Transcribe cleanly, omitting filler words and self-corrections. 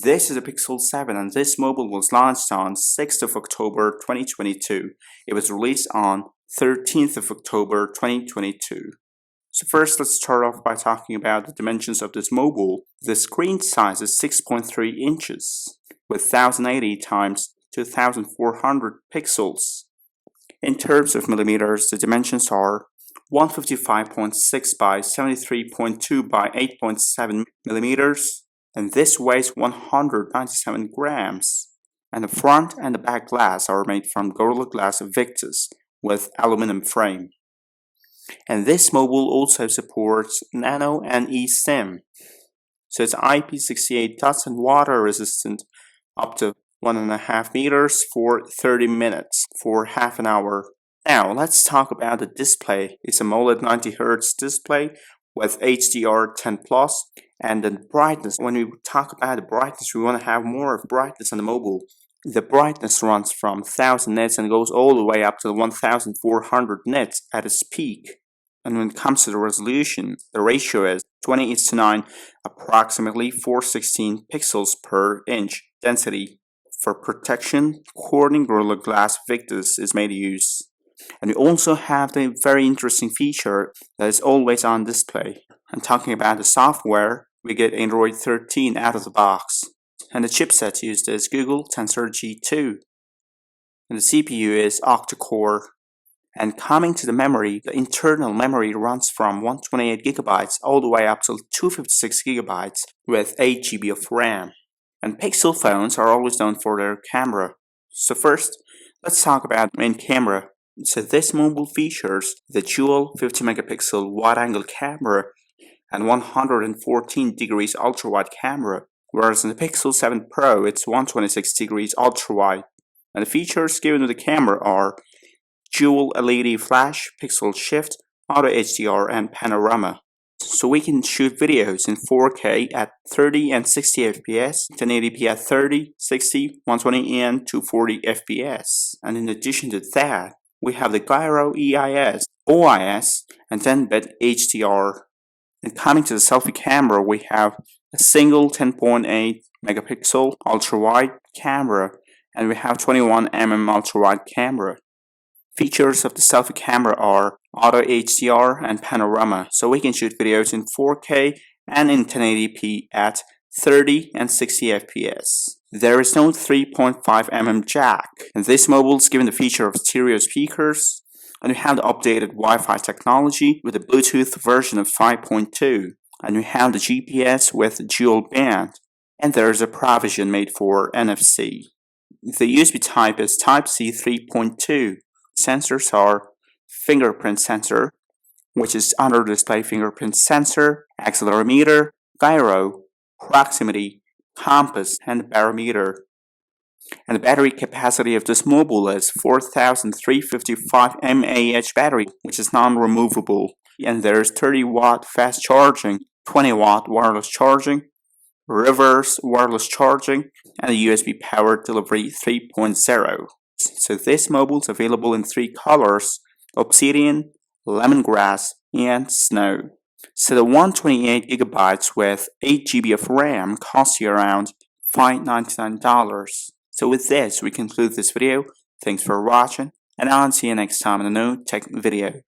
This is a Pixel 7 and this mobile was launched on 6th of October 2022. It was released on 13th of October 2022. So first let's start off by talking about the dimensions of this mobile. The screen size is 6.3 inches with 1080 times 2400 pixels. In terms of millimeters, the dimensions are 155.6 by 73.2 by 8.7 millimeters. And this weighs 197 grams. And the front and the back glass are made from Gorilla Glass Victus with aluminum frame. And this mobile also supports nano and eSIM. So it's IP68 dust and water resistant up to 1.5 meters for 30 minutes for half an hour. Now let's talk about the display. It's a AMOLED 90Hz display with HDR10+, and the brightness. When we talk about the brightness, we want to have more of brightness on the mobile. The brightness runs from 1000 nits and goes all the way up to 1400 nits at its peak. And when it comes to the resolution, the ratio is 20:9, approximately 416 pixels per inch. Density. For protection, Corning Gorilla Glass Victus is made use. And we also have the very interesting feature that is always on display. And talking about the software, we get Android 13 out of the box. And the chipset used is Google Tensor G2. And the CPU is octa-core. And coming to the memory, the internal memory runs from 128 GB all the way up to 256 GB with 8 GB of RAM. And Pixel phones are always known for their camera. So first, let's talk about the main camera. So this mobile features the dual 50 megapixel wide-angle camera and 114 degrees ultra-wide camera, whereas in the Pixel 7 Pro it's 126 degrees ultra-wide. And the features given to the camera are dual LED flash, pixel shift, auto HDR, and panorama. So we can shoot videos in 4K at 30 and 60 FPS, 1080p at 30, 60, 120 and 240 FPS. And in addition to that, we have the Gyro EIS, OIS, and 10-bit HDR. And coming to the selfie camera, we have a single 10.8 megapixel ultra-wide camera, and we have 21mm ultra-wide camera. Features of the selfie camera are auto HDR and panorama, so we can shoot videos in 4K and in 1080p at 30 and 60 FPS. There is no 3.5mm jack, and this mobile is given the feature of stereo speakers, and we have the updated Wi-Fi technology with the Bluetooth version of 5.2, and we have the GPS with dual band, and there is a provision made for NFC. The USB type is Type-C 3.2. Sensors are fingerprint sensor, which is under display fingerprint sensor, accelerometer, gyro, proximity, compass, and barometer. And the battery capacity of this mobile is 4355 mAh battery, which is non-removable. And there's 30 watt fast charging, 20 watt wireless charging, reverse wireless charging, and a USB power delivery 3.0. So this mobile is available in 3 colors: obsidian, lemongrass, and snow. So the 128 GB with 8 GB of RAM costs you around $599. So with this, we conclude this video. Thanks for watching, and I'll see you next time in a new tech video.